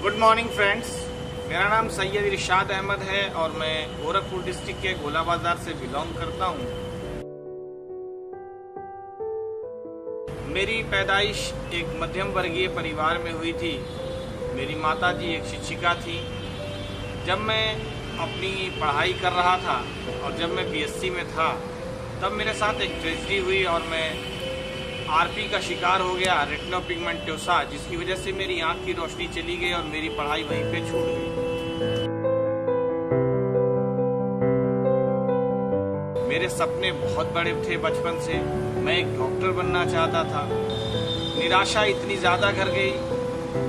Good morning friends, मेरा नाम सैयद इरशाद अहमद है और मैं गोरखपुर डिस्ट्रिक्ट के गोला बाजार से बिलोंग करता हूँ। मेरी पैदाइश एक मध्यम वर्गीय परिवार में हुई थी। मेरी माताजी एक शिक्षिका थी। जब मैं अपनी पढ़ाई कर रहा था और जब मैं बीएससी में था तब मेरे साथ एक ट्रेजेडी हुई और मैं आरपी का शिकार हो गया, रेटिनोपिगमेंटोसा, जिसकी वजह से मेरी आंख की रोशनी चली गई और मेरी पढ़ाई वहीं पे छूट गई। मेरे सपने बहुत बड़े थे बचपन से। मैं एक डॉक्टर बनना चाहता था। निराशा इतनी ज़्यादा घर गई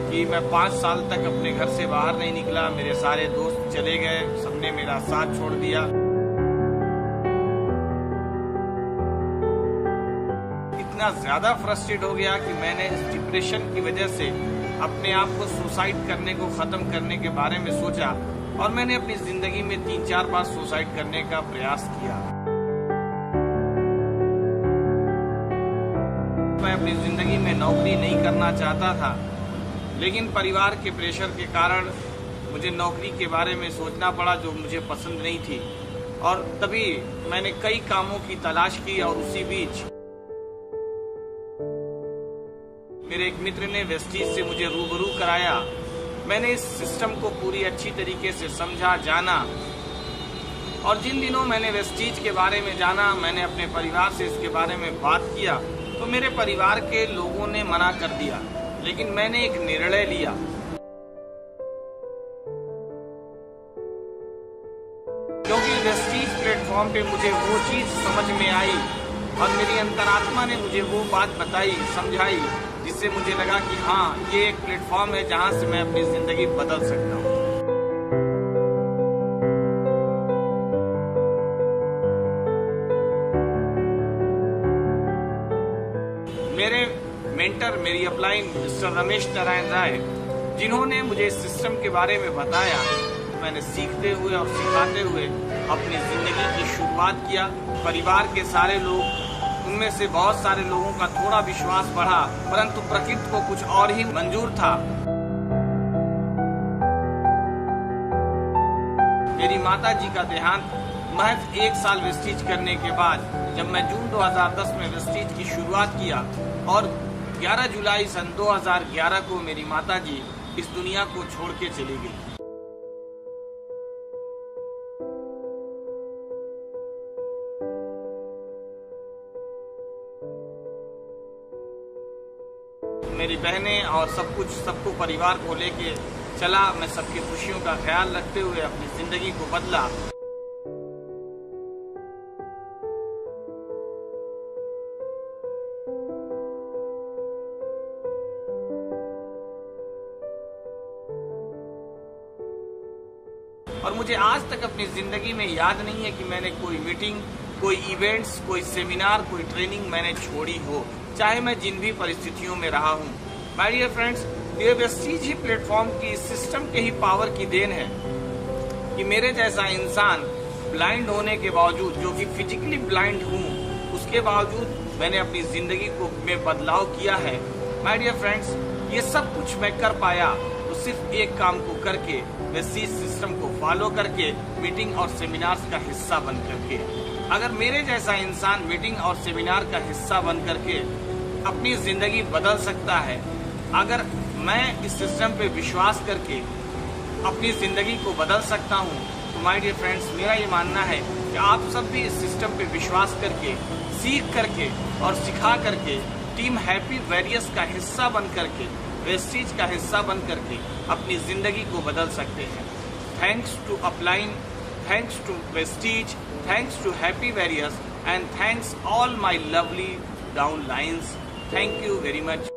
कि मैं 5 साल तक अपने घर से बाहर नहीं निकला। मेरे सारे दोस्त चले गए, सबने मेरा साथ छोड़ दिया। इतना ज़्यादा फ्रस्ट्रेट हो गया कि मैंने इस डिप्रेशन की वजह से अपने आप को सुसाइड करने को ख़त्म करने के बारे में सोचा और मैंने अपनी ज़िंदगी में 3-4 बार सुसाइड करने का प्रयास किया। मैं अपनी ज़िंदगी में नौकरी नहीं करना चाहता था, लेकिन परिवार के प्रेशर के कारण मुझे नौकरी के बारे में सोचना पड़ा जो मुझे पसंद नहीं थी। और तभी मैंने कई कामों की तलाश की और उसी बीच मेरे एक मित्र ने वेस्टीज से मुझे रूबरू कराया। मैंने इस सिस्टम को पूरी अच्छी तरीके से समझा, जाना, और जिन दिनों मैंने वेस्टीज के बारे में जाना, मैंने अपने परिवार से इसके बारे में बात किया तो मेरे परिवार के लोगों ने मना कर दिया। लेकिन मैंने एक निर्णय लिया। क्योंकि वेस्टीज प्लेटफॉर्म पे मुझे वो चीज समझ में आई और मेरी अंतरात्मा ने मुझे वो बात बताई, समझाई, जिससे मुझे लगा कि हाँ, ये एक प्लेटफॉर्म है जहां से मैं अपनी जिंदगी बदल सकता हूँ। मेरे मेंटर, मेरी अपलाइन मिस्टर रमेश नारायण राय, जिन्होंने मुझे इस सिस्टम के बारे में बताया, मैंने सीखते हुए और सिखाते हुए अपनी जिंदगी की शुरुआत किया। परिवार के सारे लोग, उनमें से बहुत सारे लोगों का थोड़ा विश्वास बढ़ा, परंतु प्रकृति को कुछ और ही मंजूर था। मेरी माताजी का देहांत महज 1 साल वेस्टीज करने के बाद, जब मैं जून 2010 में वेस्टीज की शुरुआत किया और 11 जुलाई सन 2011 को मेरी माताजी इस दुनिया को छोड़ के चली गई। मेरी बहनें और सबको परिवार को लेके चला। मैं सबकी खुशियों का ख्याल रखते हुए अपनी जिंदगी को बदला। और मुझे आज तक अपनी जिंदगी में याद नहीं है कि मैंने कोई मीटिंग, कोई इवेंट्स, कोई सेमिनार, कोई ट्रेनिंग मैंने छोड़ी हो, चाहे मैं जिन भी परिस्थितियों में रहा हूँ। माय डियर फ्रेंड्स, ये वेस्टीज ही प्लेटफॉर्म की, सिस्टम के ही पावर की देन है कि मेरे जैसा इंसान ब्लाइंड होने के बावजूद, जो कि फिजिकली ब्लाइंड हूँ, उसके बावजूद मैंने अपनी जिंदगी को में बदलाव किया है। माय डियर फ्रेंड्स, ये सब कुछ मैं कर पाया तो सिर्फ एक काम को करके, वेस्टीज सिस्टम को फॉलो करके, मीटिंग और सेमिनार्स का हिस्सा बन करके। अगर मेरे जैसा इंसान मीटिंग और सेमिनार का हिस्सा बन करके अपनी जिंदगी बदल सकता है, अगर मैं इस सिस्टम पे विश्वास करके अपनी जिंदगी को बदल सकता हूँ, तो माय डियर फ्रेंड्स, मेरा ये मानना है कि आप सब भी इस सिस्टम पे विश्वास करके, सीख करके और सिखा करके टीम हैप्पी वैरियर्स का हिस्सा बन करके, वेस्टीज का हिस्सा बन करके अपनी जिंदगी को बदल सकते हैं। Thanks to upline, thanks to Vestige, thanks to Happy Warriors, and thanks all my lovely downlines. Thank you very much.